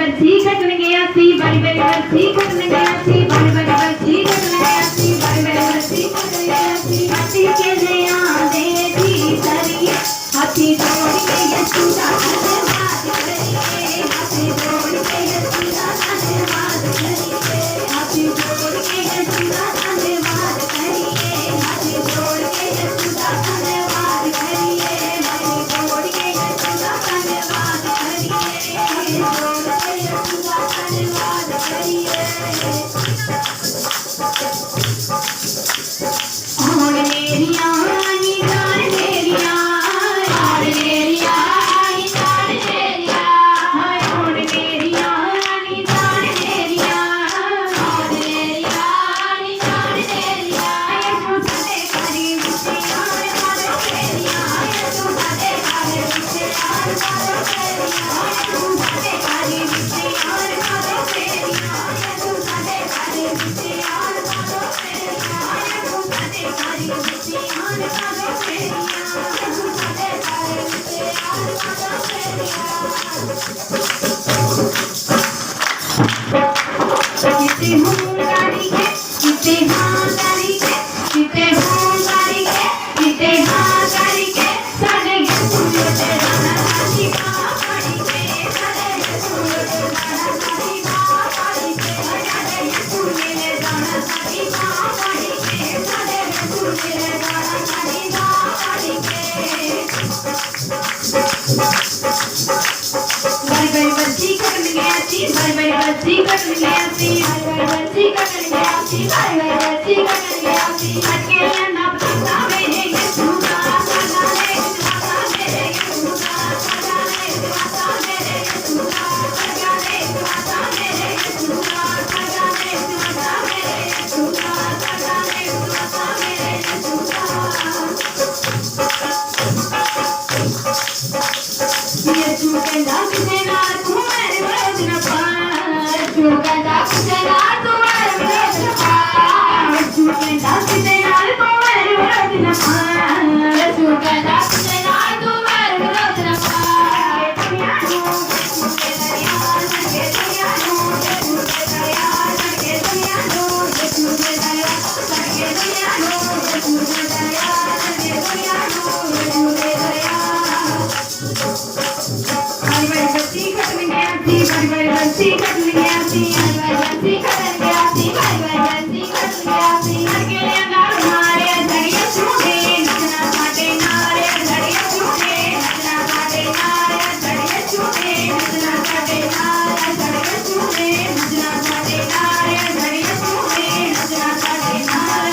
बरसी कटन गया सी बड़ी बड़ी बरसी कटन गया सी बड़ी बड़ी बरसी कटन गया सी बड़ी बड़ी बरसी कटन गया सी हाथी के नया दे थी सरिए हाथी जोड़ के यशुदा धन्यवाद करिए हाथी जोड़ के यशुदा धन्यवाद करिए हाथी जोड़ के यशुदा धन्यवाद करिए हाथी जोड़ के यशुदा धन्यवाद करिए हाथी जोड़ के यशुदा धन्यवाद करिए जोड़ के यशुदा धन्यवाद करिए और मेरिया नी जान मेरिया और मेरिया नी जान मेरिया और मेरिया नी जान मेरिया और मेरिया नी जान मेरिया यीशु साडे करी विचार करो मेरिया यीशु साडे करी विचार करो मेरिया यीशु साडे करी विचार करो मेरिया यीशु साडे करी विचार करो मेरिया यीशु साडे करी विचार करो मेरिया यीशु साडे करी विचार करो मेरिया किते हूँ गाड़ी के किते हाँ गाड़ी के किते हूँ गाड़ी के किते हाँ गाड़ी के साडे यीशु ते जाना साडी मां पड़ी के साडे यीशु ते जाना साडी मां पड़ी के साडे यीशु ले जाना साडी मां पड़ी के साडे यीशु ले जाना साडी मां पड़ी के बड़ी बड़ी बच्ची कटन गया सी बड़ी बड़ी बच्ची कटन गया सी बड़ी बड़ी बच्ची कटन गया सी बड़ी बड़ी बच्ची कटन गया सी अकेले ना पता मेरे यीशु का सदा ले सदा मेरे यीशु का सदा ले सदा मेरे यीशु का सदा ले सदा मेरे यीशु का सदा ले सदा मेरे यीशु का सदा ले सदा मेरे यीशु का यीशु कहता किसे ना तू मेरे विरोध न पा यीशु कहता किसे ना तू मेरे विरोध न पा यीशु कहता किसे ना तू मेरे विरोध न पा यीशु कहता किसे ना तू मेरे विरोध न पा दुनिया नो यीशु के दरिया सके दुनिया नो यीशु के दरिया सके दुनिया नो यीशु के दरिया सके दुनिया नो यीशु के दरिया सके दुनिया नो यीशु के दरिया बड़ी बड़ी बच्ची कटन गया सी बड़ी बड़ी बच्ची कटन गया सी बड़ी बड़ी बच्ची कटन गया सी बड़ी बड़ी बच्ची कटन गया सी अकेले नाल मारे धड़िया छूटे नचना साडे नारे धड़िया छूटे नचना साडे नारे धड़िया छूटे नचना साडे नारे धड़िया छूटे नचना साडे नारे धड़िया छूटे नचना साडे नारे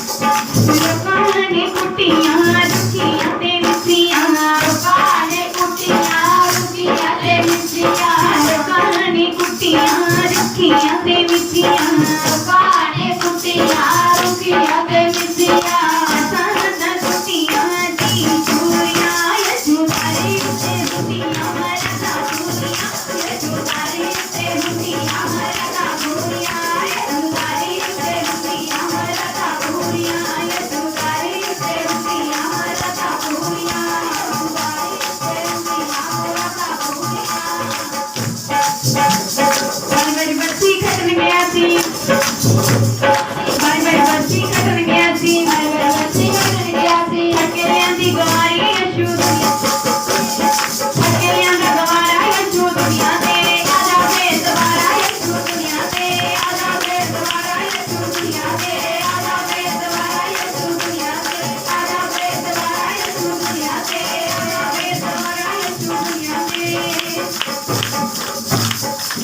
लोकां ने कुटियां रखियां ते मिसियां लोकां ने कुटियां रखियां ते मिसियां लोकां ने कुटियां रखियां ते मिसियां लोकां ने कुटियां रखियां ते मिसियां साना कुटियां दी चूड़ियां यीशु तारी ते कुटियां मरदा चूड़ियां यीशु तारी ते कुटियां मरदा चूड़ियां यीशु तारी ते कुटियां मरदा चूड़ियां यीशु तारी ते कुटियां मरदा चूड़ियां यीशु तारी ते कुटियां मरदा चूड़ियां बड़ी बड़ी बच्ची कटन गया सी बड़ी बड़ी बच्ची कटन गया सी बड़ी बड़ी बच्ची कटन गया सी अकेले दी गवारी यीशु अकेले दा गवारा यीशु दुनिया ते आजा वे सवारा यीशु दुनिया ते आजा वे सवारा यीशु दुनिया ते आजा वे सवारा यीशु दुनिया ते आजा वे सवारा यीशु दुनिया ते आजा वे सवारा यीशु दुनिया ते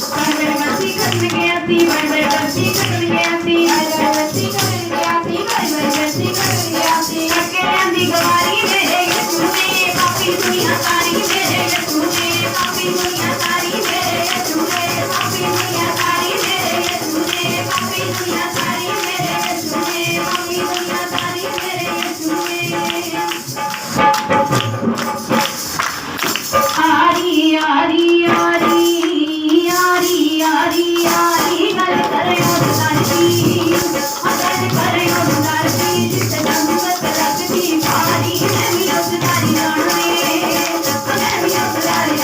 बड़ी बड़ी बच्ची कटन गया सी बड़ी बड़ी बच्ची कटन गया सी बड़ी बड़ी बच्ची कटन गया सी बड़ी बड़ी बच्ची कटन गया सी अकेले दी गवारी मेरे यीशु ने पापी दुनिया सारी मेरे यीशु ने पापी दुनिया सारी मेरे यीशु ने पापी दुनिया सारी मेरे यीशु ने पापी दुनिया सारी मेरे यीशु ने पापी दुनिया सारी मेरे यीशु ने आरी आरी आरी आरी आरी आरी गल करे उतारती गल करे उतारती जिस रंग बदलती भारी मैं भी उतारी जाने मैं भी उतारी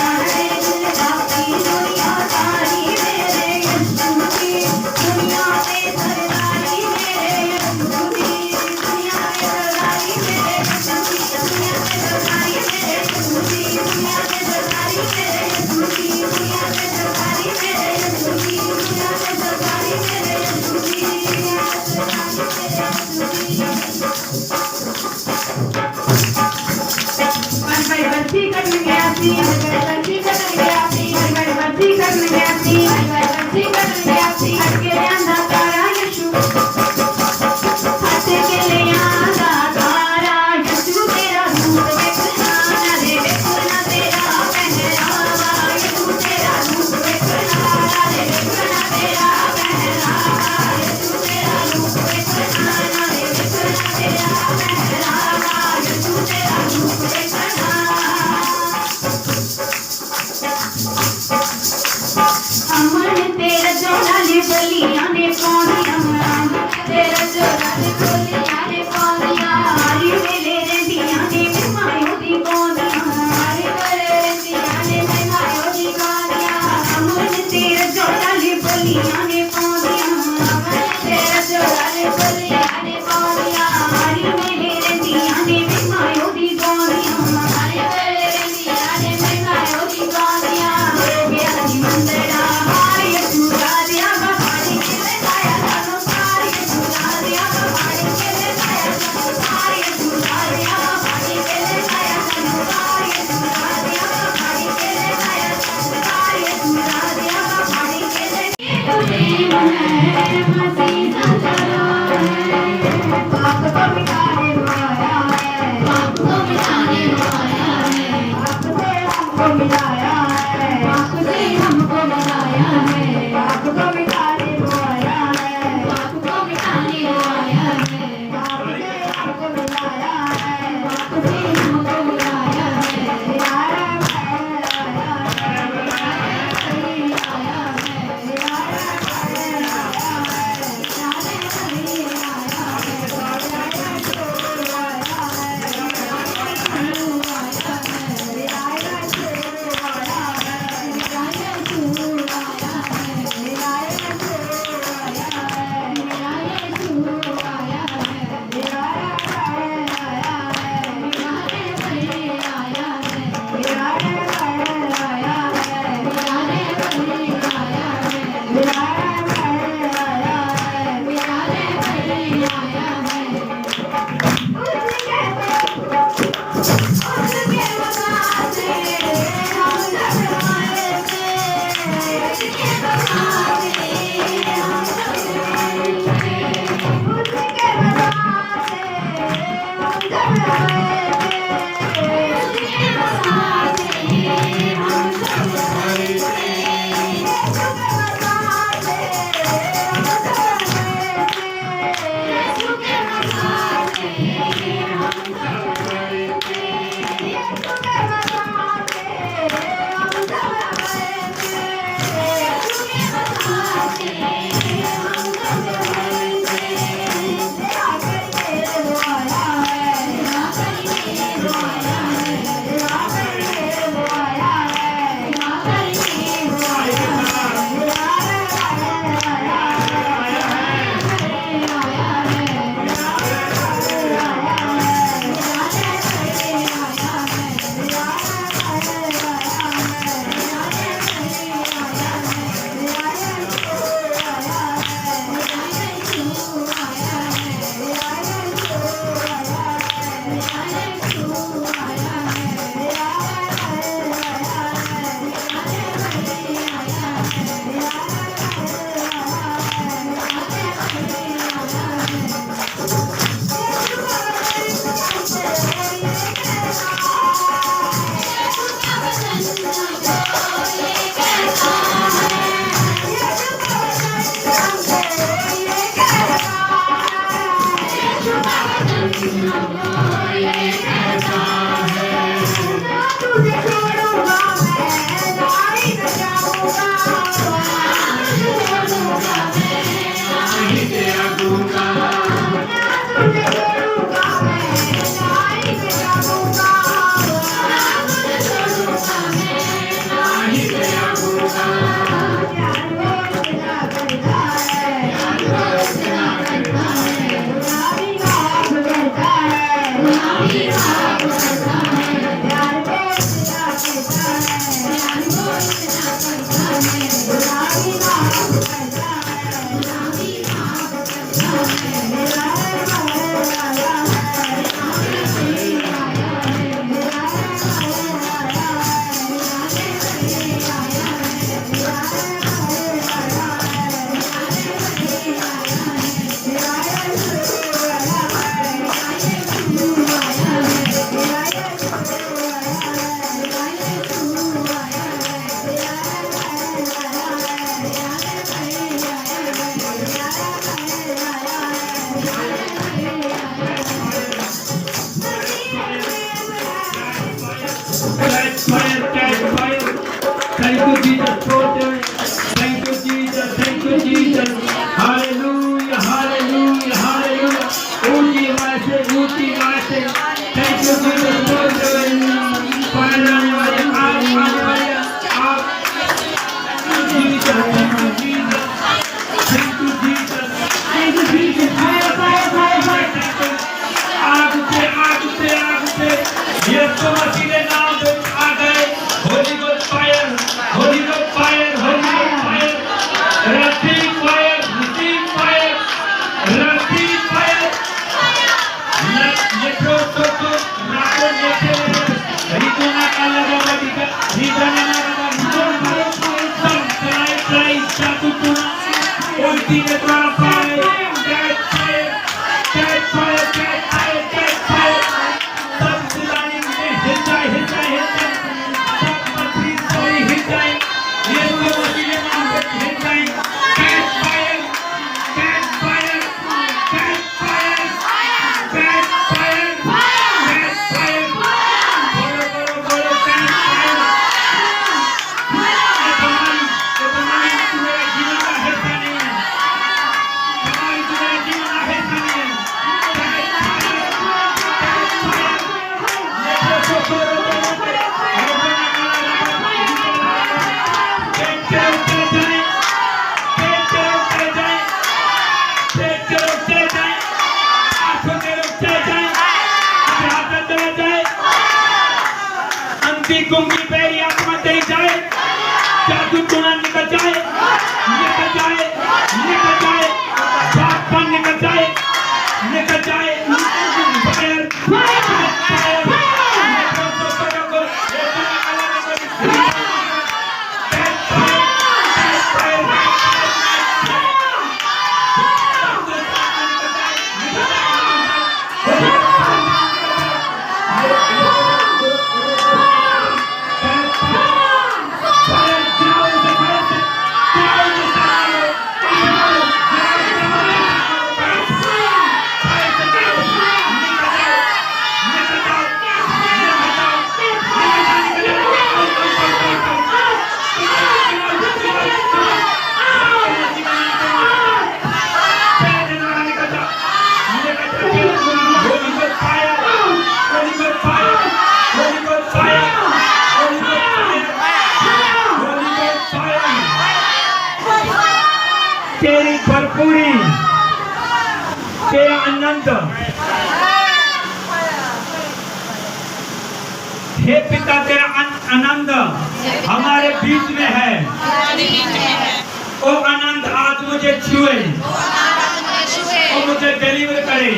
बरसी करन गया सी बरसी करन गया सी बरसी करन गया सी हट के लियांदा तारा यीशु हट के लियांदा तारा यीशु तेरा रूप देखना रे देखना तेरा पहरावा यीशु तेरा रूप देखना रे देखना तेरा पहरावा यीशु तेरा रूप देखना रे देखना तेरा पहरावा यीशु तेरा रूप देखना अमन तेरा जोड़ा ले बलियां ने पौड़ियां तेरा जोड़ा ले बलियां ने पौड़ियां हरी मेले रंडियां ने मायो दी पौड़ियां हरी मेले रंडियां ने मायो दी पौड़ियां अमन तेरा जोड़ा ले बलियां ने पौड़ियां तेरा जोड़ा ले बलियां ने पौड़ियां हरी मेले रंडियां ने मायो दी पौड़ियां हरी मेले रंडियां ने मायो दी पौड़ियां हो गया जी Mandra Jesus. Thank you, Jesus. Thank you, Jesus. Hallelujah, hallelujah, hallelujah. ऊंची आवाज से, ऊंची आवाज से. Thank you, Jesus. पाए जाने वाले आप, आने वाले आप. Jesus, thank you, Jesus. Thank you, Jesus. Thank you, Jesus. Fire, fire, fire, fire. आग से, आग से, आग से. यीशु मसीह के नाम पे आ गए. Holy Ghost fire, Holy Ghost fire, Holy Ghost fire. Receive fire, receive fire, receive fire. Yetro soto, rapo yete. Ritona kala baba dika, ritana nara ritona. Sam try chatu tuna. Ulti ne twara fire, catch fire, catch fire, catch fire, catch fire. Sam silani ne hit जाए. Sam पथरी सोई hit जाए. ये तो मसीह के नाम पे hit जाए. Catch fire, catch fire, catch fire, catch fire, catch fire. बोलो catch fire. ये तुम्हारी तुम्हारे जीवन का हिस्सा नहीं है. तुम्हारे जीवन का हिस्सा नहीं है. Catch fire, catch fire. ये तो चोरों को गुंगी पैरी आत्मा तेरी जाए. जादू टूना निकल जाए, निकल जाए, निकल जाए. पापन निकल जाए, निकल जाए. Fire, fire, fire. तेरी भरपूरी, तेरा आनंद, हे पिता तेरा आनंद हमारे बीच में है. ओ आनंद आज मुझे छुए, ओ मुझे डिलीवर करे.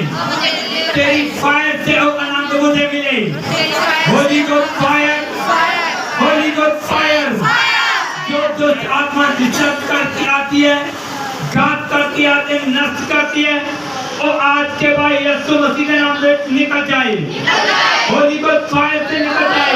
तेरी फायर से ओ आनंद मुझे मिले. Holi ghost fire, Holi ghost fire. जो आत्मा डिस्टर्ब करती आती है, घात करती आती है, नष्ट करती है, वो आज के बाद यीशु मसीह के नाम से निकल जाए. होली गोस्ट फायर से निकल जाए.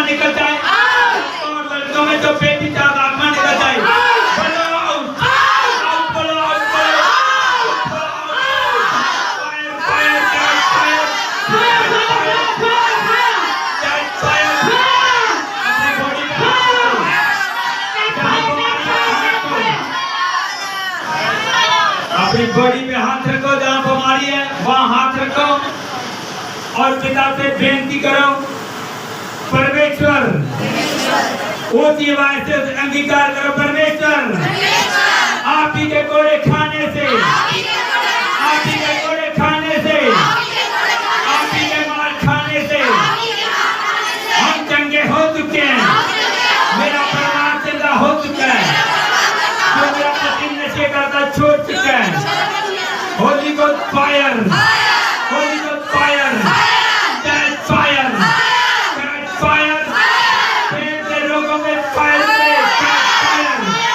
निकल जाए. और लड़कों में जो बेटी चाहता आत्मा निकल जाए. बोलो आउट, आउट, बोलो आउट, बोलो fire, fire, fire, fire, fire, fire. अपनी बॉडी में अपनी बॉडी पे हाथ रखो. जहाँ बीमारी है वहाँ हाथ रखो और पिता से बेनती करो. परमेश्वर, ऊंची आवाज से अंगीकार करो. परमेश्वर, आप ही के कोड़े खाने से, आप ही के कोड़े खाने से, आप ही के मार खाने से हम चंगे हो चुके हैं. मेरा परिवार जिंदा हो चुका है. जो मेरा पति नशे करता छोड़ चुका है. Holi ghost fire, Holi ghost fire, that fire, fire. रोगों में फायर, फायर.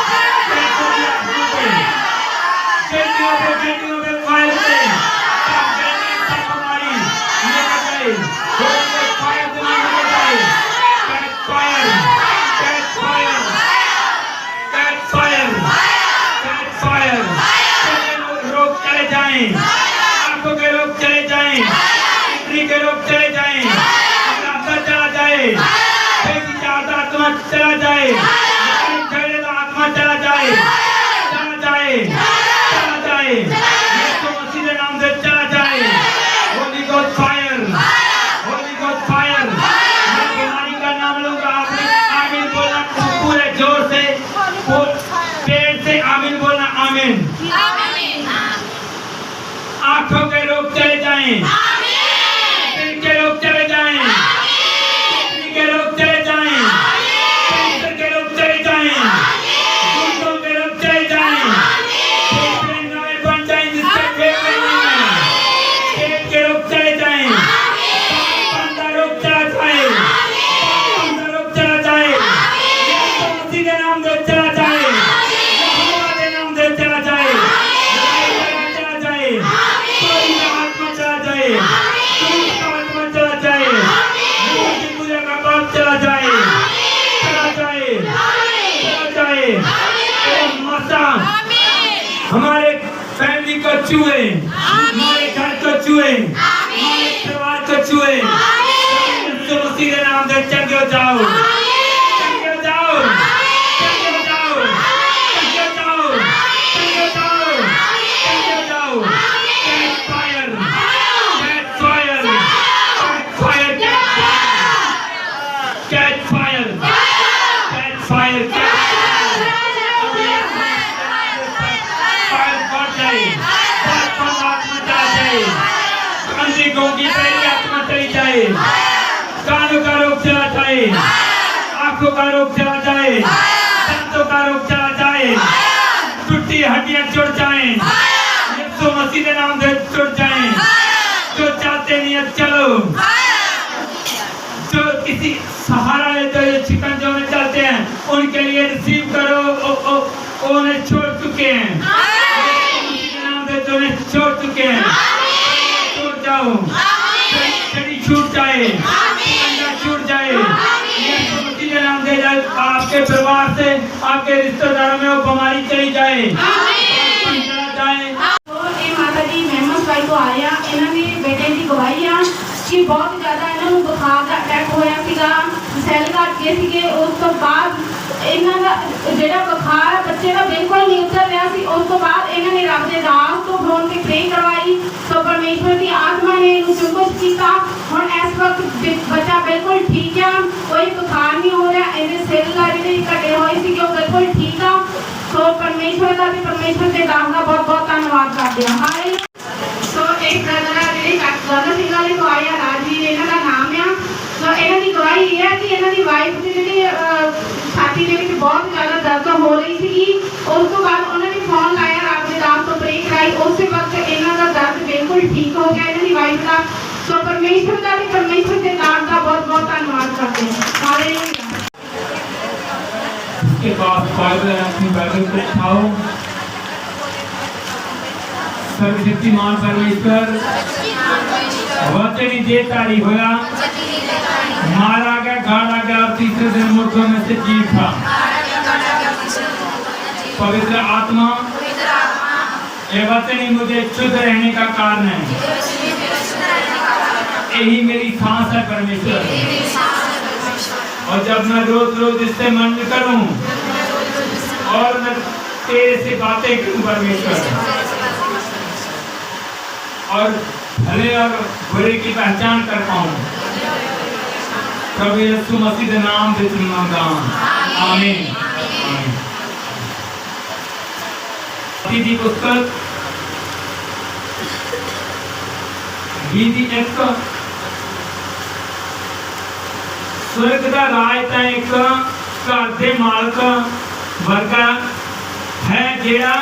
जाएं, दिल के रोग चले जाएं, किडनी के रोग चले जाएं, कैंसर के रोग चले जाएं, गुर्दों के रोग चले जाएं, फेफड़े नए बन जाएं जिससे फेफड़े नहीं हैं, पेट के रोग चले जाएं, पान का रोग चला जाए, पान का रोग चला जाए, यीशु मसीह के नाम से चला जाए, यहोवा के नाम से चला जाए, चला जाए, चोरी का आत्मा चला जाए, चोरी का आत्मा चला जाए, मूर्ति पूजा का पाप चला जाए, चला जाए, चला जाए, और मसा हमारे फैमिली को छुए, हमारे घर को छुए, हमारे परिवार को छुए, यीशु मसीह के नाम से चंगे हो जाओ, चंगे हो जाओ, चंगे हो जाओ, चंगे हो जाओ, चंगे हो जाओ, चंगे हो जाओ, catch fire, catch fire, catch fire, catch fire, catch fire, fire बढ़ जाए, आत्मा चला जाए, अंधों की पहली आत्मा चली जाए, कानों का रोग चला जाए, आंखों का रोग चला जाए, दांतों का रोग चला जाए, टूटी हड्डियां जुड़ जाएं, यीशु मसीह के नाम से जुड़ जाएं, जो चाहते नहीं है चलो, जो किसी सहारा लेते हुए शिकंजों में चलते हैं उनके लिए रिसीव करो, उन्हें छोड़ चुके हैं, यीशु मसीह के नाम से जो उन्हें छोड़ चुके हैं, छोड़ जाओ, छड़ी छूट जाए, शिकंजा छूट जाए, यीशु मसीह के नाम से आपके परिवार से, आपके रिश्तेदारों में वो बीमारी चली जाए, चला जाए। ਇਹ ਮਾਤਾ ਜੀ ਮਹਿਮਦ ਭਾਈ ਤੋਂ ਆਇਆ, ਇਹਨਾਂ ਦੇ ਬੇਟੇ ਦੀ ਗਵਾਹੀ ਆ ਕਿ ਬਹੁਤ ਜ਼ਿਆਦਾ ਇਹਨਾਂ ਨੂੰ ਬੁਖਾਰ ਦਾ ਅਟੈਕ ਹੋਇਆ ਸੀਗਾ, ਸੈੱਲ ਘਟ ਗਏ ਸੀਗੇ, ਉਸ ਤੋਂ ਬਾਅਦ ਇਹਨਾਂ ਦਾ ਜਿਹੜਾ ਬੁਖਾਰ ਆ ਬੱਚੇ ਦਾ ਬਿਲਕੁਲ ਨਹੀਂ ਉਤਰ ਰਿਹਾ ਸੀ, ਉਸ ਤੋਂ ਬਾਅਦ ਇਹਨਾਂ ਨੇ ਰੱਬ ਦੇ ਦਾਸ ਤੋਂ ਫੋਨ ਤੇ ਪ੍ਰੇ ਕਰਵਾਈ, ਸੋ ਪਰਮੇਸ਼ਵਰ ਦੀ ਆਤਮਾ ਨੇ ਇਹਨੂੰ ਚੁੰਬਕ ਕੀਤਾ, ਹੁਣ ਇਸ ਵਕਤ ਬੱਚਾ ਬਿਲਕੁਲ ਠੀਕ ਆ, ਕੋਈ ਬੁਖਾਰ ਨਹੀਂ ਹੋ ਰਿਹਾ, ਇਹਦੇ ਸੈੱਲ ਜਿਹੜੇ ਘਟੇ ਹੋਏ ਸੀਗੇ ਉਹ ਬਿਲਕੁਲ ਠੀਕ ਆ, ਸੋ ਪਰਮੇਸ਼ਵਰ ਦਾ ਤੇ ਪਰਮੇਸ਼ਵਰ ਦੇ ਦਾਸ ਦਾ ਬਹੁਤ ਬਹੁਤ ਧੰਨਵਾਦ ਕਰਦੇ ਹਾਂ। ਹਾਲੇਲੂਇਆ। ਸੋ ਇੱਕ ਬ੍ਰਦਰ ਆ ਜਿਹੜੇ ਗਦਰ ਸਿੰਘ ਵਾਲੇ ਤੋਂ ਆਏ ਆ, ਰਾਜਵੀਰ ਇਹਨਾਂ ਦਾ ਨਾਮ ਆ, ਸੋ ਇਹਨਾਂ ਦੀ ਗਵਾਹੀ ਇਹ ਹੈ ਕਿ ਇਹਨਾਂ ਦੀ ਵਾਈਫ ਦੀ ਜਿਹੜੀ ਛਾਤੀ ਦੇ ਵਿੱਚ ਬਹੁਤ ਜ਼ਿਆਦਾ ਦਰਦ ਹੋ ਰਹੀ ਸੀਗੀ, ਉਸ ਤੋਂ ਬਾਅਦ ਉਹਨਾਂ ਨੇ ਫੋਨ ਲਾਇਆ, ਰੱਬ ਦੇ ਨਾਮ ਤੋਂ ਪ੍ਰੇ ਕਰਾਈ, ਉਸੇ ਵਕਤ ਇਹਨਾਂ ਦਾ ਦਰਦ ਬਿਲਕੁਲ ਠੀਕ ਹੋ ਗਿਆ ਇਹਨਾਂ ਦੀ ਵਾਈਫ ਦਾ, ਸੋ ਪਰਮੇਸ਼ਵਰ ਦਾ ਤੇ ਪਰਮੇਸ਼ਵਰ ਦੇ ਨਾਮ ਦਾ ਬਹੁਤ ਬਹੁਤ ਧੰਨਵਾਦ ਕਰਦੇ ਹਾਂ। ਹਾਲੇਲੂਇਆ। उसके बाद बाइबल अपनी बाइबल को उठाओ, सर्वशक्तिमान परमेश्वर वचन देतारी होया, मारा गया, गाड़ा गया और तीसरे दिन मुर्दों में से जी उठा। पवित्र आत्मा ये वचन ही मुझे शुद्ध रहने का कारण है, यही मेरी सांस है परमेश्वर, और जब मैं रोज रोज इससे मन करूं और मैं तेरे से बातें करूं परमेश्वर, और भले और बुरे की पहचान कर पाऊं, प्रभु यीशु मसीह के नाम से मांगता हूं, आमीन। दीदी पुस्तक गीति एक स्वर्ग का राज ਤਾਂ ਇੱਕ ਘਰ ਦੇ ਮਾਲਕ ਵਰਗਾ ਹੈ ਜਿਹੜਾ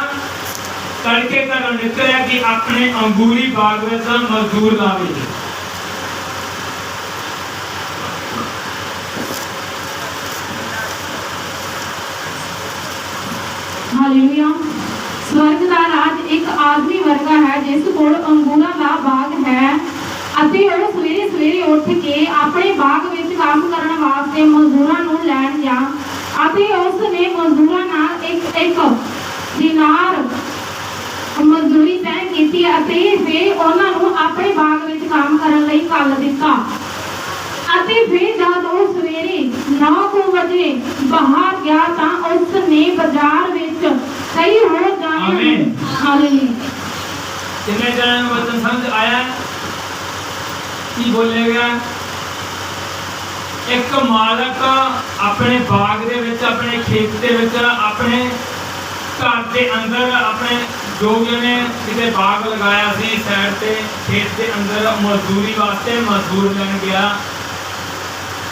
ਤੜਕੇ ਘਰੋਂ ਨਿਕਲਿਆ ਕਿ ਆਪਣੇ ਅੰਗੂਰੀ ਬਾਗ ਵਿੱਚ ਮਜ਼ਦੂਰ ਲਾਵੇ। ਹਾਲੇਲੂਇਆ। स्वर्ग का राज एक आदमी वर्गा है जिस कोल अंगूरा का बाग है ਅਤੇ ਉਹ ਸਵੇਰੇ ਸਵੇਰੇ ਉੱਠ ਕੇ ਆਪਣੇ ਬਾਗ ਵਿੱਚ ਕੰਮ ਕਰਨ ਵਾਸਤੇ ਮਜ਼ਦੂਰਾਂ ਨੂੰ ਲੈਣ ਗਿਆ ਅਤੇ ਉਸ ਨੇ ਮਜ਼ਦੂਰਾਂ ਨਾਲ ਇੱਕ ਦਿਨਾਰ ਮਜ਼ਦੂਰੀ ਤੈਅ ਕੀਤੀ ਅਤੇ ਫਿਰ ਉਹਨਾਂ ਨੂੰ ਆਪਣੇ ਬਾਗ ਵਿੱਚ ਕੰਮ ਕਰਨ ਲਈ ਘੱਲ ਦਿੱਤਾ ਅਤੇ ਫਿਰ ਜਦ ਉਹ ਸਵੇਰੇ 9 ਵਜੇ ਬਾਹਰ ਗਿਆ ਤਾਂ ਉਸ ਨੇ ਬਾਜ਼ਾਰ ਵਿੱਚ ਕਈ ਹੋਰ ਜਾਣੇ ਹਾਲੇਲੂਇਆ। कितने जन वचन समझ आया की बोलेगा? एक मालक अपने बाग दे विच अपने खेत दे विच अपने घर के अंदर अपने जो ने किते बाग लगाया सी साइड से खेत के अंदर मजदूरी वास्ते मजदूर लैन गया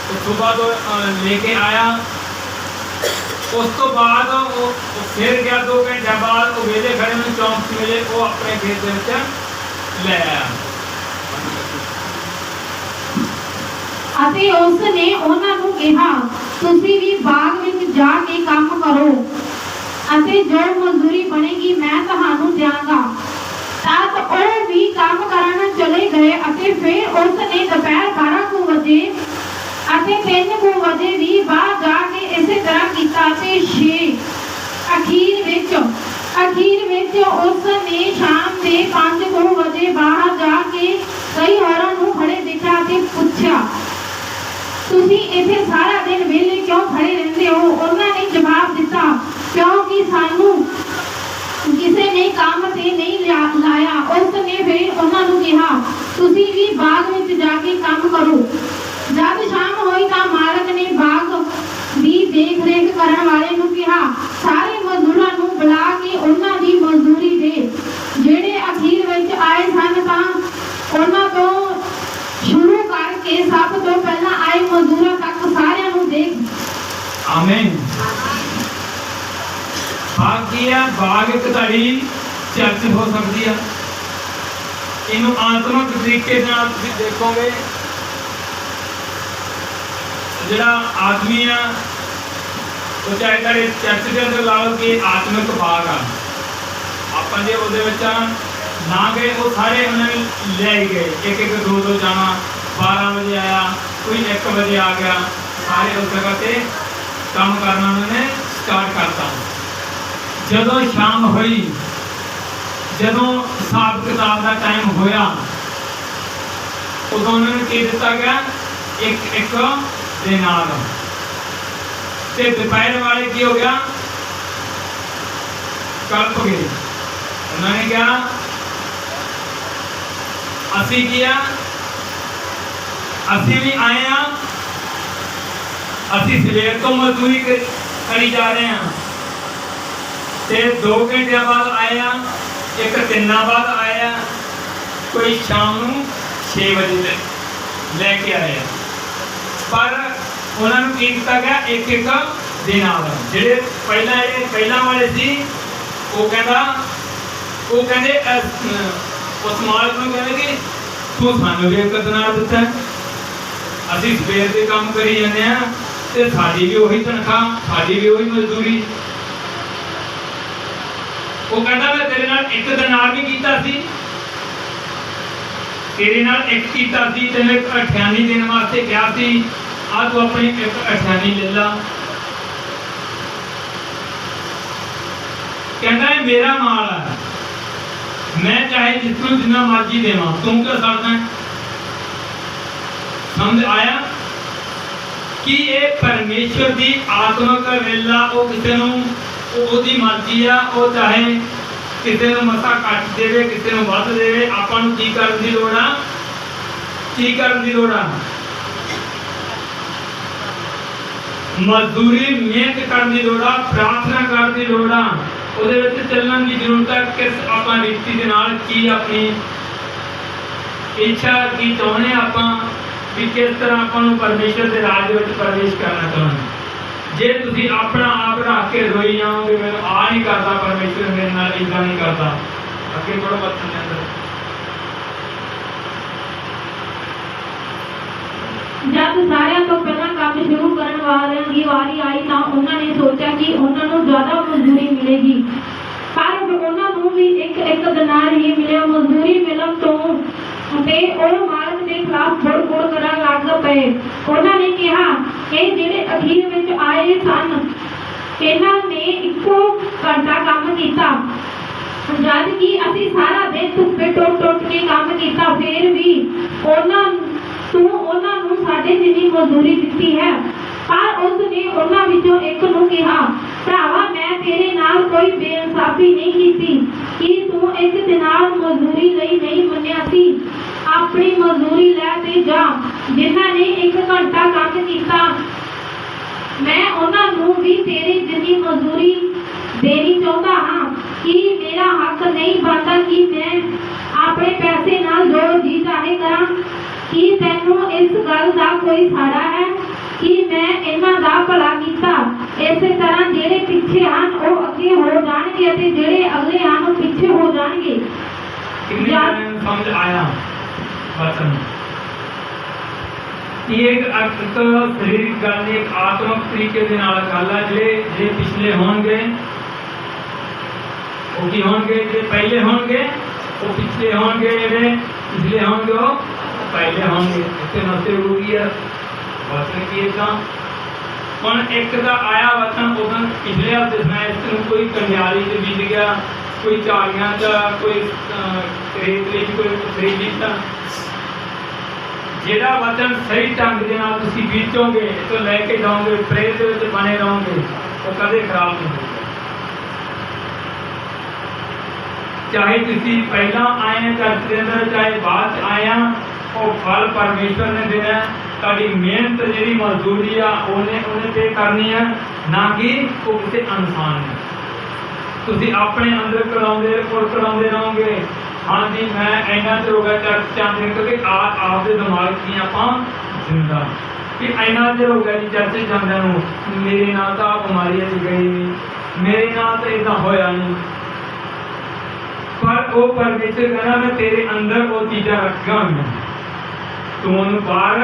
तो सुबह तो लेके आया उस तो बाद वो फिर गया 2 घंटे बाद वो वेले खड़े में चौंक मिले वो अपने खेत के ले आया ਅਤੇ ਉਸ ਨੇ ਉਹਨਾਂ ਨੂੰ ਕਿਹਾ ਤੁਸੀਂ ਵੀ ਬਾਗ ਵਿੱਚ ਜਾ ਕੇ ਕੰਮ ਕਰੋ ਅਤੇ ਜੋ ਮਜ਼ਦੂਰੀ ਬਣੇਗੀ ਮੈਂ ਤੁਹਾਨੂੰ ਦਿਆਂਗਾ ਤਦ ਉਹ ਵੀ ਕੰਮ ਕਰਨ ਚਲੇ ਗਏ ਅਤੇ ਫਿਰ ਉਸ ਨੇ ਦੁਪਹਿਰ 12 ਵਜੇ ਅਤੇ 3 ਵਜੇ ਵੀ ਬਾਹਰ ਜਾ ਕੇ ਇਸੇ ਤਰ੍ਹਾਂ ਕੀਤਾ ਤੇ 6 ਅਖੀਰ ਵਿੱਚ ਉਸ ਨੇ ਸ਼ਾਮ ਦੇ 5 ਵਜੇ ਬਾਹਰ ਜਾ ਕੇ ਕਈ ਹੋਰਾਂ ਨੂੰ ਖੜੇ ਦੇਖਿਆ ਤੇ ਪੁੱਛਿਆ ਤੁਸੀਂ ਇੱਥੇ ਸਾਰਾ ਦਿਨ ਵਿਹਲੇ ਕਿਉਂ ਖੜੇ ਰਹਿੰਦੇ ਹੋ ਉਹਨਾਂ ਨੇ ਜਵਾਬ ਦਿੱਤਾ ਕਿਉਂਕਿ ਸਾਨੂੰ ਕਿਸੇ ਨੇ ਕੰਮ ਤੇ ਨਹੀਂ ਲਾਇਆ ਉਸ ਨੇ ਫਿਰ ਉਹਨਾਂ ਨੂੰ ਕਿਹਾ ਤੁਸੀਂ ਵੀ ਬਾਗ ਵਿੱਚ ਜਾ ਕੇ ਕੰਮ ਕਰੋ ਜਦ ਸ਼ਾਮ ਹੋਈ ਤਾਂ ਮਾਲਕ ਨੇ ਬਾਗ ਦੀ ਦੇਖ ਰੇਖ ਕਰਨ ਵਾਲੇ ਨੂੰ ਕਿਹਾ ਸਾਰੇ ਮਜ਼ਦੂਰਾਂ ਨੂੰ ਬੁਲਾ ਕੇ ਉਹਨਾਂ ਦੀ ਮਜ਼ਦੂਰੀ ਦੇ ਜਿਹੜੇ ਅਖੀਰ ਵਿੱਚ ਆਏ ਸਨ ਤਾਂ ਉਹਨਾਂ ਤੋਂ शुरू करके सब तो पहला आए मजदूरों तक सारे नु देख आमीन बाकिया बाग एक तड़ी चर्च हो सकती है इनु आत्मक तरीके नाल तुसी देखोगे जेड़ा आदमी है वो चाहे तड़े चर्च के अंदर लाओ कि आत्मिक बाग आ ਆਪਾਂ जे ਉਹਦੇ ਵਿੱਚ ना गए वो सारे उन्होंने ले गए एक 2 जाना 12 बजे आया कोई 1 बजे आ गया सारे उस जगह से काम करना उन्होंने स्टार्ट करता जदों शाम हुई जदों हिसाब किताब का टाइम होया उदों उन्होंने की दिता गया एक दिनार ते दोपहर वाले की हो गया कल्प गए उन्होंने क्या ਅਸੀਂ किया ਅਸੀਂ भी आए हैं ਅਸੀਂ ਸਵੇਰ ਤੋਂ ਮਜ਼ਦੂਰੀ करी जा रहे हैं ਤੇ 2 ਘੰਟੇ ਬਾਅਦ ਆਏ ਆ ਇੱਕ 3 ਬਾਅਦ ਆਏ ਆ ਕੋਈ ਸ਼ਾਮ ਨੂੰ 6 ਵਜੇ ਲੈ ਕੇ ਆਏ ਆ ਪਰ ਉਹਨਾਂ ਨੂੰ ਕੀ ਕੀਤਾ ਗਿਆ ਇੱਕ ਦਿਨ ਆ ਜਿਹੜੇ ਪਹਿਲਾਂ ਵਾਲੇ ਸੀ ਉਹ ਕਹਿੰਦੇ उस मालिक ने कहने कि तू सानू भी एक दिनार दिता असीं सवेर दे काम करी जाने आ ते साडी भी वही तनख्वाह साडी भी वही मजदूरी वो कहता मैं तेरे नाल एक दिनार भी कीता सी तेरे नाल एक कीता सी ते मैं अठानी देने वास्ते कहा सी आ तू अपनी एक अठानी ले ला कहता है मेरा माल है मैं चाहे जिसको जितना मर्जी देवा तुम क्या करना है समझ आया कि ये परमेश्वर की आत्मक वेला वो किसी ओदी मर्जी आ वो चाहे किसी मसा घट देवे किसी वध देवे आपां की करन दी लोड़ आ की करन दी लोड़ आ मजदूरी मेहनत करने की लोड़ आ प्रार्थना करने की लोड़ आ ਉਹਦੇ ਵਿੱਚ ਚੱਲਣ ਦੀ ਜ਼ਰੂਰਤ ਹੈ ਕਿਸ ਆਪਾਂ ਰੀਤੀ ਦੇ ਨਾਲ ਕੀ ਆਪਣੀ ਇੱਛਾ ਕੀ ਚਾਹੁੰਦੇ ਆਪਾਂ ਵੀ ਕਿਸ ਤਰ੍ਹਾਂ ਆਪਾਂ ਨੂੰ ਪਰਮੇਸ਼ਰ ਦੇ ਰਾਜ ਵਿੱਚ ਪ੍ਰਵੇਸ਼ ਕਰਨਾ ਚਾਹੁੰਦੇ ਜੇ ਤੁਸੀਂ ਆਪਣਾ ਆਪ ਰੱਖ ਕੇ ਰੋਈ ਜਾਓਗੇ ਮੈਨੂੰ ਆ ਨਹੀਂ ਕਰਦਾ ਪਰਮੇਸ਼ਰ ਮੇਰੇ ਨਾਲ ਇਦਾਂ ਨਹੀਂ ਕਰਦਾ ਅੱਗੇ ਥੋੜਾ ਬਚਨ ਦੇ ਅੰਦਰ जब सारिਆਂ ਤੋਂ ਪਹਿਲਾਂ ਕੰਮ ਸ਼ੁਰੂ ਕਰਨ ਵਾਲਿਆਂ ਦੀ ਵਾਰੀ ਆਈ ਤਾਂ ਉਹਨਾਂ ਨੇ ਸੋਚਿਆ ਕਿ ਉਹਨਾਂ ਨੂੰ ਜ਼ਿਆਦਾ ਮਜ਼ਦੂਰੀ ਮਿਲੇਗੀ ਪਰ ਉਹਨਾਂ ਨੂੰ ਵੀ ਇੱਕ ਦਿਨਾਰ ਹੀ ਮਿਲਿਆ ਮਜ਼ਦੂਰੀ ਮਿਲਣ ਤੋਂ ਤੇ ਉਹ ਮਾਲਕ ਦੇ ਖਿਲਾਫ ਬੁੜ ਕਰਨ ਲੱਗ ਪਏ ਉਹਨਾਂ ਨੇ ਕਿਹਾ ਇਹ ਜਿਹੜੇ ਅਖੀਰ ਵਿੱਚ ਆਏ ਸਨ ਇਹਨਾਂ ਨੇ ਇੱਕੋ ਘੰਟਾ ਕੰਮ ਕੀਤਾ ਜਦ ਕਿ ਅਸੀਂ ਸਾਰਾ ਦਿਨ ਧੁੱਪੇ ਟੁੱਟ ਕੇ ਕੰਮ ਕੀਤਾ ਫਿਰ ਵੀ ਤੂੰ ਉਹਨਾਂ ਨੂੰ ਸਾਡੇ ਜਿੰਨੀ ਮਜ਼ਦੂਰੀ ਦਿੱਤੀ ਹੈ ਪਰ ਉਸ ਨੇ ਉਹਨਾਂ ਵਿੱਚੋਂ ਇੱਕ ਨੂੰ ਕਿਹਾ ਭਰਾਵਾ ਮੈਂ ਤੇਰੇ ਨਾਲ ਕੋਈ ਬੇਇਨਸਾਫੀ ਨਹੀਂ ਕੀਤੀ ਕਿ ਤੂੰ ਇੱਕ ਦਿਨਾਰ ਮਜ਼ਦੂਰੀ ਲਈ ਨਹੀਂ ਮੰਨਿਆ ਸੀ ਆਪਣੀ ਮਜ਼ਦੂਰੀ ਲੈ ਤੇ ਜਾ ਜਿਨ੍ਹਾਂ ਨੇ 1 ਘੰਟਾ ਕੰਮ ਕੀਤਾ ਮੈਂ ਉਹਨਾਂ ਨੂੰ ਵੀ ਤੇਰੀ ਜਿੰਨੀ ਮਜ਼ਦੂਰੀ ਦੇਣੀ ਚਾਹੁੰਦਾ नहीं बनता कि मैं अपने पैसे नाल जो जी चाहे करा कि तैनू इस गल दा कोई साड़ा है कि मैं इन्हां दा भला कीता इस तरह जेड़े पीछे हन वो अगे हो जाणगे अते जेड़े अगले हन वो पीछे हो जाणगे कितने जने नूं समझ आया वचन ये एक अर्थ शरीरिक गल एक आत्मक तरीके दे नाल गल है जे पिछले होणगे वो की होणगे जे पहले होणगे वो पिछले होणगे जेड़े पिछले होणगे वो पहले होणगे इत्थे नस्ते रूगी है वचन की इदां हुण एक दा आया वचन उदों पिछले हफ्ते सुनाया इसनूं कोई कंडियाली च बीत गया कोई झाड़ियां च कोई रेत विच कोई खरीदी च जेड़ा वचन सही ढंग दे नाल तुसीं बीजोगे तो लेके जाओगे प्रेरित दे विच बने रहोगे वो कदे खराब नहीं होगा चाहे तुसीं पहला आए हैं चर्च के अंदर चाहे बाद आए हैं वो फल परमेश्वर ने देना है ताड़ी मेहनत जी मजदूरी आ उन्हें पे करनी है ना कि वो किसी इंसान ने तुसीं अपने अंदर कराउंदे रहोगे हाँ जी मैं इन्ना चर हो गया चर्च चाहते क्योंकि आपके दिमाग की आप जिंदा कि इन्ना चर हो गया जी चर्च जाने मेरे नाल तो आ बीमारी अज गई नहीं मेरे नाल तो इदा होया नहीं पर वो परमेश्वर कहना मैं तेरे अंदर वो चीज़ा रखिया हुई तू उन्होंने बाहर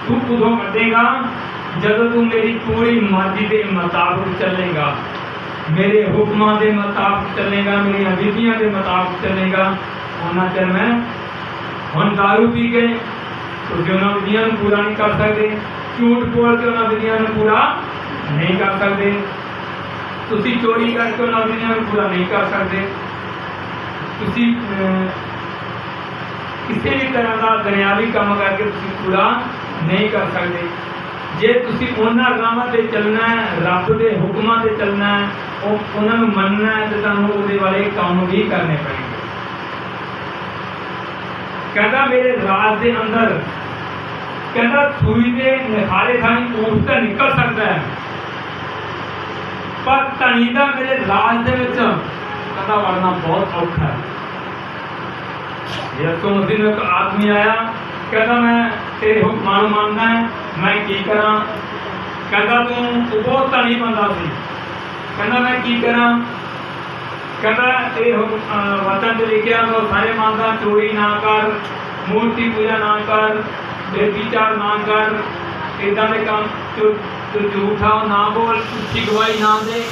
तू उदों कटेगा जब तू मेरी पूरी मर्जी के मुताबिक चलेगा मेरे हुक्मां के मुताबिक चलेगा मेरी विधियां के मुताबिक चलेगा उन्ना चर मैं हम दारू पी के क्योंकि उन्होंने विधियां पूरा नहीं कर सकते झूठ बोल के उन्होंने विधियां पूरा नहीं कर सकते तुसी चोरी करके उन्होंने विधियां पूरा नहीं कर सकते तुसी किसी भी तरह का दुनियावी काम करके तुसी पूरा नहीं कर सकते जे तुसी उन्हां राहां ते चलना है रब के हुक्मां ते चलना है उन्होंने मनना है तो तुहानूं उहदे वाले काम भी करने पैणगे कहता मेरे राज के अंदर कहता सूई के निखारे थानी ऊँट तो निकल सकता है पर धनी का मेरे राज के कहता वड़ना बहुत औखा है यीशु मसीह ने एक आदमी आया कहता मैं तेरे हुक्मां नूं मानना है मैं की करा कहता तू बहुत धनी बंदा सी कहता मैं की करा कहता वचन लिखा मैं सारे मानता चोरी ना कर मूर्ति पूजा ना कर बेविचार ना कर इदा के काम तो झूठा ना बोल झूठी गवाही ना दे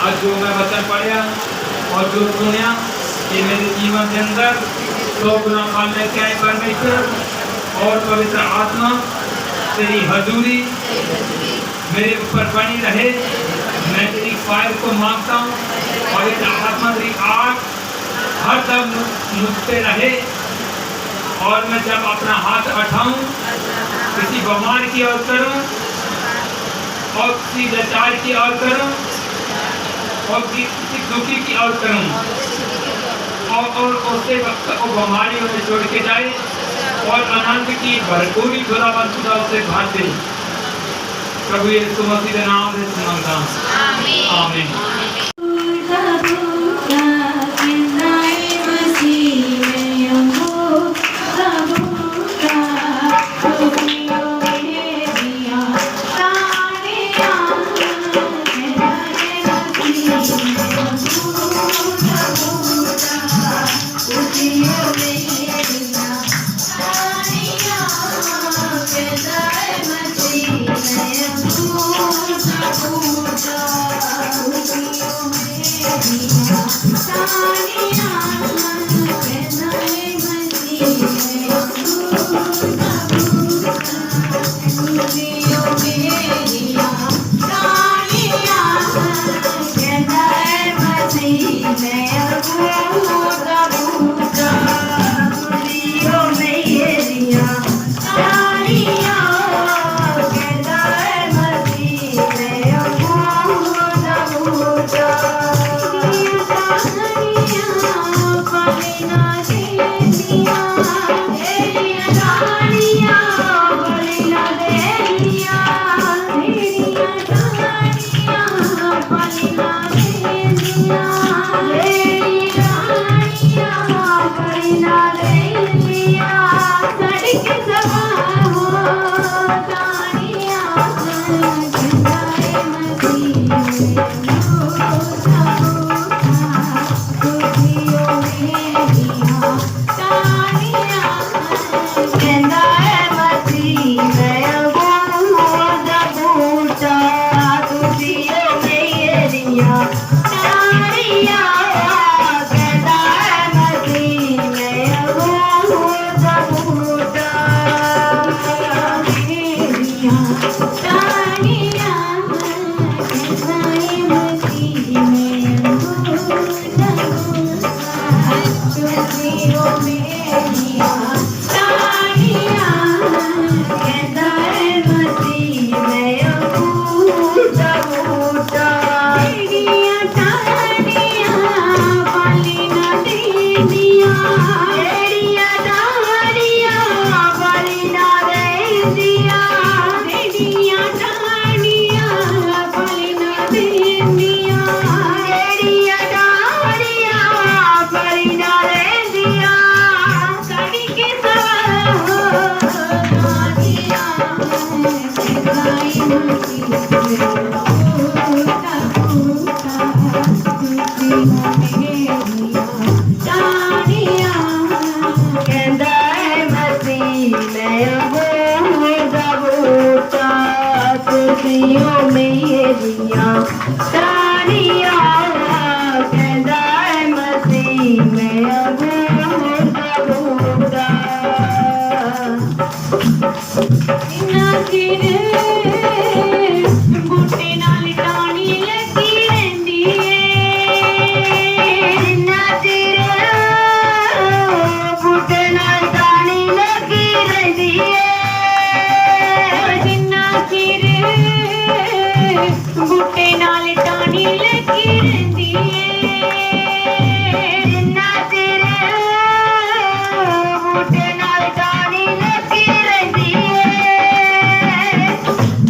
आज जो मैं वचन पढ़िया और जो सुनिया ये मेरे जीवन के अंदर 100 गुना फल लेके आए परमेश्वर और पवित्र आत्मा तेरी हजूरी मेरे ऊपर बनी रहे मैं तेरी फायर को मांगता हूँ और इस आत्मा तेरी आग हर दम मुझ पे रहे और मैं जब अपना हाथ उठाऊं किसी बीमार की ओर करूं और किसी लाचार की ओर करूं और किसी दुखी की ओर करूं और उससे वो बीमारी उन्हें छोड़ के जाए और आनंद की भरपूरी खुदावंद उससे भर दे प्रभु यीशु मसीह के नाम से मांगता हूं आमीन Bye. ਕਹਿੰਦਾ ਮਸੀਂ ਮੈਂ ਉਹ ਦਾ ਬੂਟਾ ਤੁਸੀਓ ਮੇਰੀਆਂ ਤਾਣੀਆਂ ਕਹਿੰਦਾ ਮਸੀਂ ਮੈਂ ਉਹ ਦਾ ਬੂਟਾ ਇੰਨਾ ਚਿਰ ਬੂਟੇ ਨਾਲ ਟਾਹਣੀ ਲੱਗੀ ਰਹਿੰਦੀ ਏ ਇੰਨਾ ਚਿਰ ਬੂਟੇ ਨਾਲ ਟਾਹਣੀ ਲੱਗੀ ਰਹਿੰਦੀ ਏ ਜਿੰਨਾ ਚਿਰ ਬੂਟੇ ਨਾਲ ਟਾਹਣੀ ਲੱਗੀ ਰਹਿੰਦੀ ਏ ਜਿੰਨਾ ਚਿਰ ਬੂਟੇ ਨਾਲ ਟਾਹਣੀ ਲੱਗੀ ਰਹਿੰਦੀ ਏ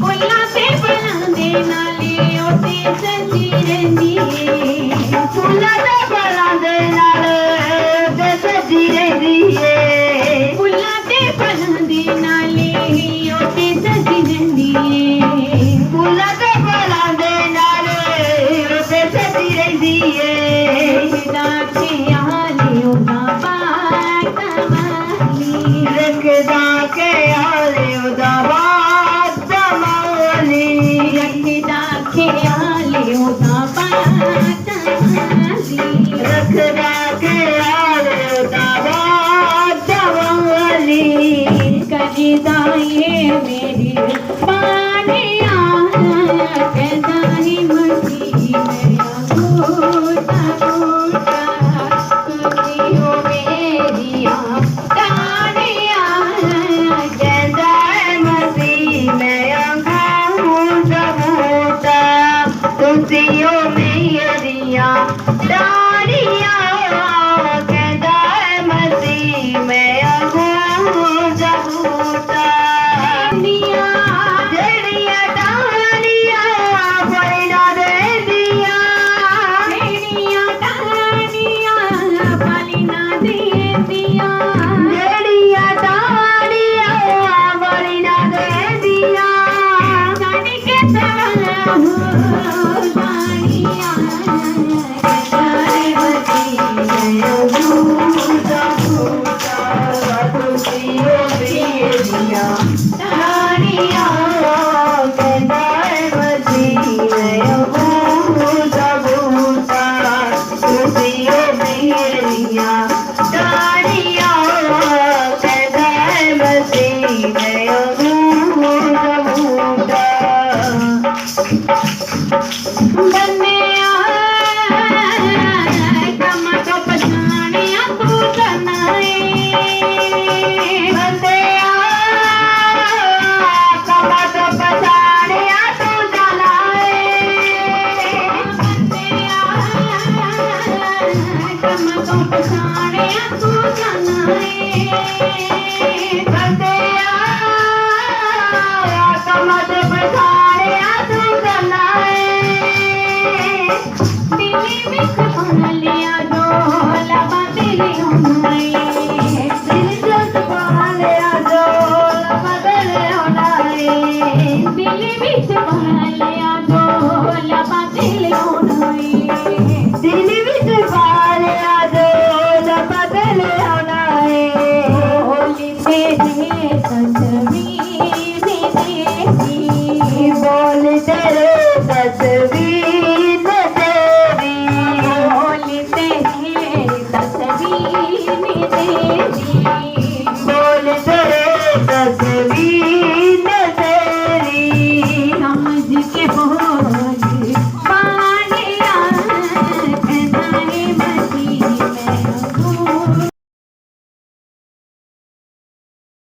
ਫੁੱਲਾਂ ਤੇ ਫਲਾਂ ਦੇ ਨਾਲੇ ਉਹਦੇ ਸਜੀ ਰਹਿੰਦੀ ਏ ਫੁੱਲਾਂ ਤੇ ਫਲਾਂ ਦੇ ਨਾਲ ਉਹਦੇ ਸਜੀ ਰਹਿੰਦੀ ਏ ਫੁੱਲਾਂ ਤੇ ਫਲਾਂ ਦੇ ਨਾਲੇ ਉਹਦੇ ਸਜੀ ਰਹਿੰਦੀ ਏ ਫੁੱਲਾਂ ਤੇ ਫਲਾਂ ਦੇ ਨਾਲ ਉਹਦੇ ਸਜੀ ਰਹਿੰਦੀ ਏ ਦਾ ਖਿਆਲ ਉਹਦਾ ਬਾਤ ਮਾਲੀ ਰੱਖਦਾ ਖਿਆਲ ਉਹਦਾ ਬਾਤ ਮਾਲੀ ਰੱਖਦਾ ਖਿਆਲ ਉਹਦਾ ਬਾਤ ਮਾਲੀ ਰੱਖਦਾ ਖਿਆਲ ਉਹਦਾ ਬਾਤ ਮਾਲੀ ਕਰਦਾ ਏ ਮੇਰੀ ਬਾਣੀਆਂ ਕਹਿੰਦਾ ਹੀ ਮਸੀ ਮੇਰਾ ਗੋਟਾ ਗੋਟਾ ਤੁਸੀਓ ਮੇਰੀਆਂ ਤਾਣੀਆਂ ਕਹਿੰਦਾ ਮਸੀ ਮੈਂ ਗੋਟਾ ਗੋਟਾ ਤੁਸੀਓ ਮੇਰੀਆਂ ਤਾਣੀਆਂ ਕਹਿੰਦਾ ਮਸੀ ਮੈਂ ਗੋਟਾ ਗੋਟਾ ਜਿਹੜੀਆਂ ਟਾਹਣੀਆਂ ਫੜਨਾ ਦੇਂਦੀਆਂ ਜਿਹੜੀਆਂ ਟਾਹਣੀਆਂ ਫੜਨਾ ਦੇਂਦੀਆਂ ਜਿਹੜੀਆਂ ਟਾਹਣੀਆਂ ਫੜਨਾ ਦੇਂਦੀਆਂ ਛੱਡ ਕੇ ਸਵਾਲਾਂ ਹੋ ਜਾਣੀਆਂ ਕਹਿੰਦਾ ਮਸੀ ਮੈਂ ਗੋਟਾ ਗੋਟਾ ਤੁਸੀਓ ਮੇਰੀਆਂ ਤਾਣੀਆਂ ਕਹਿੰਦਾ ਮਸੀ ਮੈਂ ਬੂਟਾ ਬੂਟਾ ਤੁਸੀਓ ਮੇਰੀਆਂ ਤਾਣੀਆਂ ਕਹਿੰਦਾ ਮਸੀ ਮੈਂ ਬੂਟਾ ਬੂਟਾ ਬੰਨਿਆ ਕੰਮ ਤੋਂ ਪਛਾਣਿਆ ਤੂੰ ਕਰਨਾ ਏ ਬੰਦਿਆ ਕੰਮ ਤੋਂ ਪਛਾਣਿਆ ਤੂੰ ਜਾਣਾ ਏ ਬੰਦਿਆ ਕੰਮ ਤੋਂ ਪਛਾਣਿਆ ਤੂੰ ਜਾਣਾ ਏ ਬੰਦਿਆ ਕੰਮ ਤੋਂ ਪਛਾਣਿਆ ਤੂੰ ਜਾਣਾ ਏ ਦਿੱਲੀ ਵਿੱਚ ਬਣ ਲਿਆ ਡੋਲਾ ਬਾਤੇ ਲਿਆਉਣਾ ਏ ਦਿੱਲੀ ਵਿੱਚ ਬਣ ਲਿਆ ਡੋਲਾ ਬਾਤੇ ਲਿਆਉਣਾ ਏ ਦਿੱਲੀ ਵਿੱਚ ਬਣ ਲਿਆ ਡੋਲਾ ਬਾਤੇ ਲਿਆਉਣਾ ਏ ਦਿੱਲੀ ਵਿੱਚ ਬਣ ਲਿਆ ਡੋਲਾ ਬਾਤੇ ਲਿਆਉਣਾ ਏ ਹੋਲੀ ਤੇਰੇ ਤਸਵੀਰ ਦੇਖੀ ਬੋਲ ਤੇਰੇ